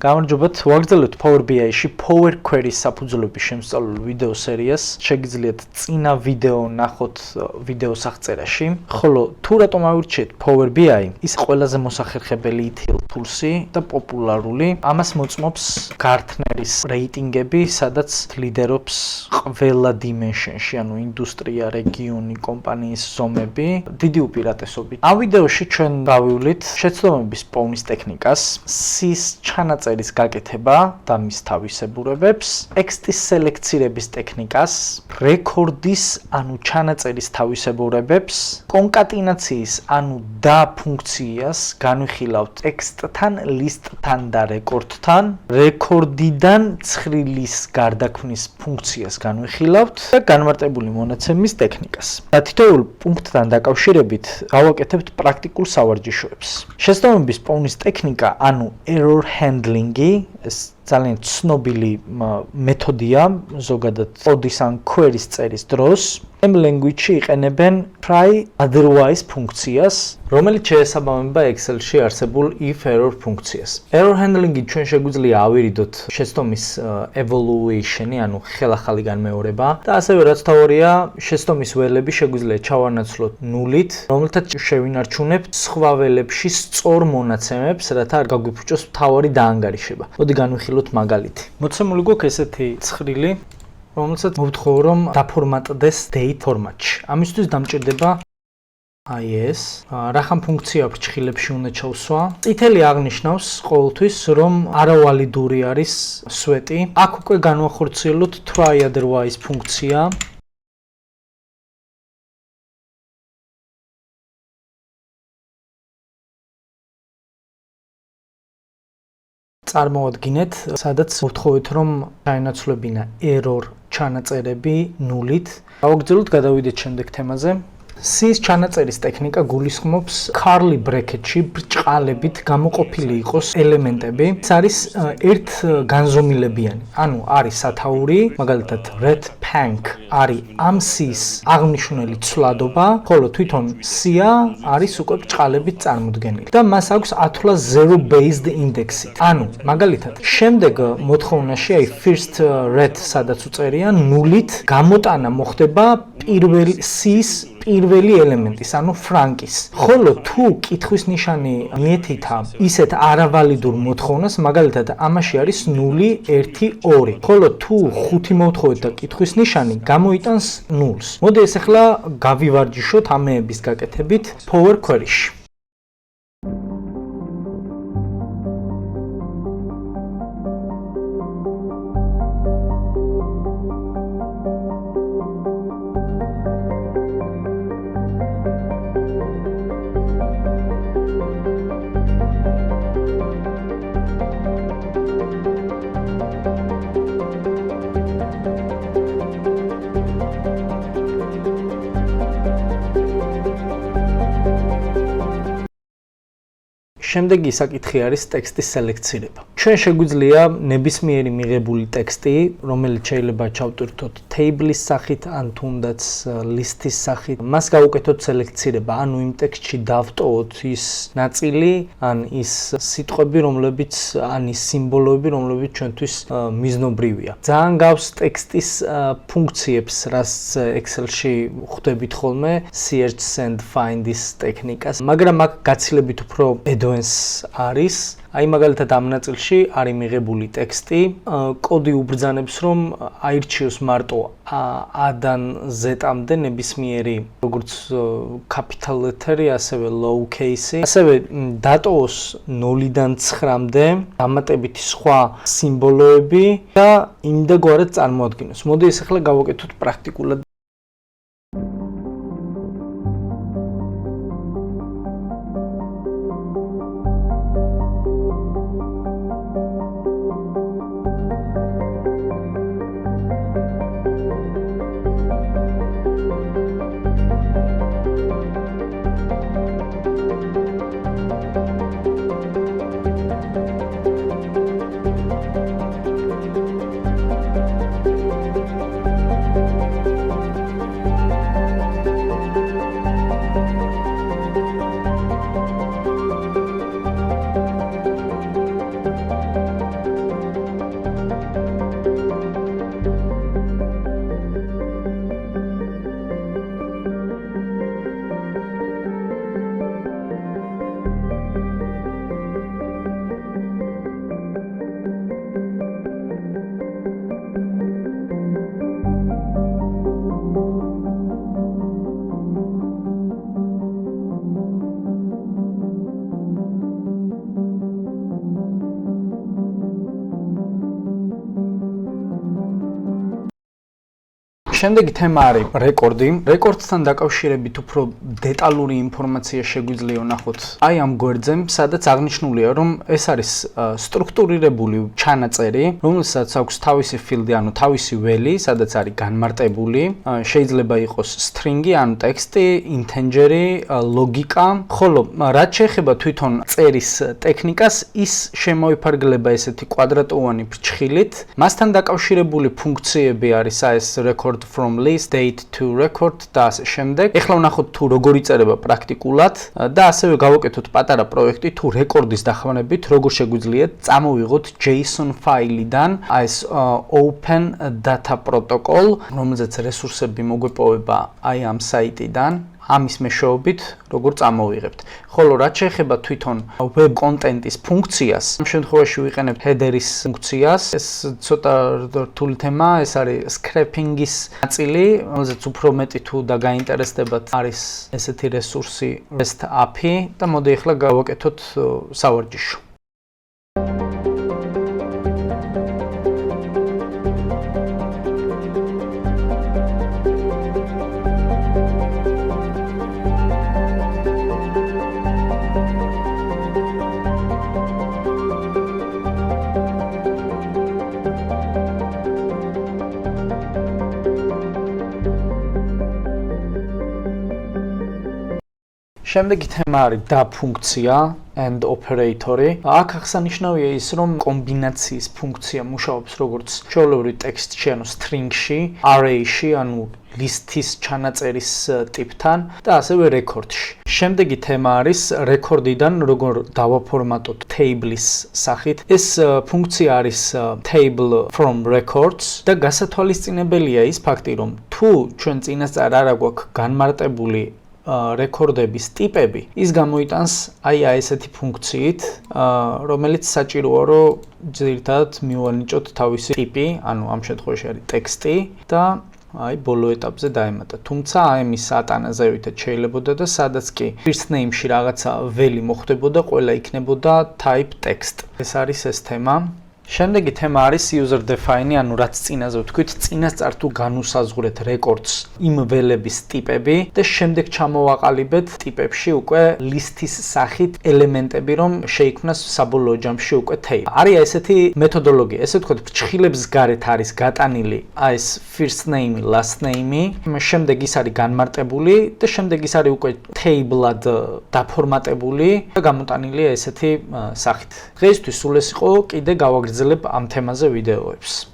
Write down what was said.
გამარჯობათ, ვაგრძელებთ Power BI-ში Power Query-ის საფუძვლების შემსწავლელ ვიდეო სერიას. შეგიძლიათ წინა ვიდეო ნახოთ ვიდეოს აღწერაში. ხოლო თუ რატომ ავირჩიეთ Power BI, ის ყველაზე მოსახერხებელი ETL tool-ი და პოპულარული. ამას მოწმობს Gartner-ის რეიტინგები, სადაც ლიდერობს ყველა dimension-ში, ანუ ინდუსტრია, რეგიონი, კომპანიის ზომები, დიდი უპირატესობით. ამ ვიდეოში ჩვენ გავივლით შეცდომების პოვნის ტექნიკას, სის ჩანაწერის გაკეთება და მის თავისებურებებს, ტექსტის სელექცირების ტექნიკას, რეკორდის, ანუ ჩანაწერის თავისებურებებს, კონკატინაციის, ანუ და ფუნქციას განვიხილავთ ტექსტთან, ლისტთან და რეკორდთან, რეკორდიდან ცხრილის გარდაქმნის ფუნქციას განვიხილავთ და განმარტებული მონაცემის ტექნიკას. და თითოეულ პუნქტთან დაკავშირებით გავაკეთებთ პრაქტიკულ სავარჯიშოებს. შეცდომების პოვნის ტექნიკა, ანუ error handling-ი, ეს ძალიან ცნობილი მეთოდია, ზოგადად კოდის ან query-ის წერის დროს. M language-ში იყენებენ try otherwise ფუნქციას, რომელიც შეესაბამება Excel-ში არსებულ if error ფუნქციას. Error handling-ი ჩვენ შეგვიძლია ავირიდოთ შეცდომის evaluation-ი, ანუ ხელახალი განმეორება და ასევე რაც თავია, შეცდომის ველები შეგვიძლია ჩავანაცვლოთ ნულით, რომელთაც შევინარჩუნებთ სხვა ველებში სწორ მონაცემებს, რათა არ გაგვიფუჭოს მთავარი დაანგარიშება. მოდი განვიხილოთ მაგალითი. მოცემული გვაქვს ესეთი ცხრილი, რომელსაც მოვთხოვ რომ დაფორმატდეს date ფორმატში. ამისთვის დამჭირდება ეს. რახან ფუნქცია ფრჩხილებში უნდა ჩავსვა. წითელი აღნიშნავს ყოველთვის რომ არავალიდური არის სვეტი. აქ უკვე განვახორციელოთ try otherwise ფუნქცია. წარმოვადგინეთ, სადაც ვთხოვეთ რომ ჩაენაცვლებინა error ჩანაწერები ნულით. გავაგრძელოთ, გადავიდეთ შემდეგ თემაზე. სის ჩანაწერის ტექნიკა გულისხმობს curly bracket-ში ბრჭყალებით გამოყოფილი იყოს ელემენტები. ეს არის ერთ განზომილებიანი. ანუ არის სათაური, მაგალითად red pank არის ამ სის აღნიშნული ცვლადობა, ხოლო თვითონ სია არის უკვე ბრჭყალებით წარმოდგენილი და მას აქვს ათვლა zero based index-ით. ანუ მაგალითად შემდეგ მოთხოვნაში აი first red სადაც უწერია ნულით გამოტანა მოხდება პირველი სის პირველი ელემენტის, ანუ ფრანკის. ხოლო თუ კითხვის ნიშანი მიეთითა ისეთ არავალიდურ მოთხოვნას, მაგალითად ამაში არის 0, 1, 2. ხოლო თუ 5 მოვთხოვეთ და კითხვის ნიშანი გამოიტანს 0-ს. მოდი ეს ახლა გავივარჯიშოთ ამეების გაკეთებით Power Query-ში. შემდეგი საკითხი არის ტექსტის სელექცირება. ჩვენ შეგვიძლია ნებისმიერი მიღებული ტექსტი, რომელიც შეიძლება ჩავტვირთოთ table-ის სახით, ან თუნდაც list-ის სახით, მას გავუკეთოთ სელექცირება, ანუ იმ ტექსტში დავტოვოთ ის ნაწილი, ან ის სიტყვები, რომლებიც, ან ის სიმბოლოები, რომლებიც ჩვენთვის მიზნობრივია. ძალიან გავს ტექსტის ფუნქციებს, რაც Excel-ში ხვდებით ხოლმე, search and find-ის ტექნიკას, მაგრამ აქ გაცილებით უფრო არის. აი მაგალითად ამ ნაწილში არის მიღებული ტექსტი, კოდი უბრძანებს რომ აირჩიოს მარტო A-დან Z-მდე ნებისმიერი, როგორც capital letter-ი, ასევე low case-ი, ასევე დატოვოს 0-დან 9-მდე დამატებითი სხვა სიმბოლოები და იმდაგვარად წარმოადგინოს. მოდი ეს ახლა გავაკეთოთ პრაქტიკულად. შემდეგი თემა არის რეკორდი. რეკორდთან დაკავშირებით უფრო დეტალური ინფორმაცია შეგვიძლია ვნახოთ აი ამ გვერდზე, სადაც აღნიშნულია, რომ ეს არის სტრუქტურირებული ჩანაწერი, რომელსაც აქვს თავისი ფილდი, ანუ თავისი ველი, სადაც არის განმარტებული. შეიძლება იყოს string-ი, ანუ ტექსტი, ინტენჯერი, ლოგიკა. ხოლო რაც შეეხება თვითონ წერის ტექნიკას, ის შემოიფარგლება ესეთი კვადრატოვანი ფრჩხილით. მასთან დაკავშირებული ფუნქციები არის ეს record from list, date to record და ასე შემდეგ. ეხლა ვნახოთ თუ როგორ იწერება პრაქტიკულად და ასევე გავაკეთოთ პატარა პროექტი თუ რეკორდის დახმარებით როგორ შეგვიძლია წამოვიღოთ JSON ფაილიდან ეს open data protocol, რომელზეც რესურსები მოგვეპოვება აი ამ საიტიდან. ამის მეშვეობით როგორ წამოვიღებთ. ხოლო რაც შეეხება თვითონ web content-ის ფუნქციას, ამ შემთხვევაში ვიყენებთ header-ის ფუნქციას. ეს ცოტა რთული თემაა, ეს არის scraping-ის ნაწილი, რომელზეც უფრო მეტი თუ და გაინტერესდებათ არის ესეთი რესურსი REST API და მოდი ახლა გავაკეთოთ სავარჯიშო. შემდეგი თემა არის და ფუნქცია and operator-ი. აქ აღსანიშნავია ის, რომ კომბინაციის ფუნქცია მუშაობს როგორც ჩვეულებრივი ტექსტში, ანუ string-ში, array-ში, ანუ ლისტის ჩანაწერის ტიპთან და ასევე record-ში. შემდეგი თემა არის record-დან როგორ დავაფორმატოთ table-ის სახით. ეს ფუნქცია არის Table.FromRecords და გასათვალისწინებელია ის ფაქტი, რომ თუ ჩვენ წინასწარ არ აგვაქვს განმარტებული რეკორდების ტიპები, ის გამოიტანს აი ესეთი ფუნქციით, რომელიც საჭიროა, რომ ძირითადად მივანიჭოთ თავისი ტიპი, ანუ ამ შემთხვევაში არის ტექსტი და აი ბოლო ეტაპზე დაემატა. თუმცა აი მის ატანაზევითად შეიძლებოდა და სადაც კი first name-ში რაღაცა ველი მოხდებოდა, ყველა იქნებოდა type text. ეს არის ეს თემა. შემდეგი თემა არის user define, ანუ რაც წინაზე ვთქვით, წინასწარ თუ განუსაზღვრეთ records იმ ველების ტიპები და შემდეგ ჩამოვაყალიბეთ ტიპებში უკვე ლისტის სახით ელემენტები, რომ შეიქმნას საბოლოო ჯამში უკვე table. არის ესეთი მეთოდოლოგია, ესე ვთქვათ, ფრჩხილებს გარეთ არის გატანილი ეს first name, last name, შემდეგ ის არის განმარტებული და შემდეგ ის არის უკვე table-ად დაფორმატებული და გამოტანილია ესეთი სახით. დღეისთვის სულ ეს იყო, კიდე გავაგრძელებ ამ თემაზე ვიდეოებს.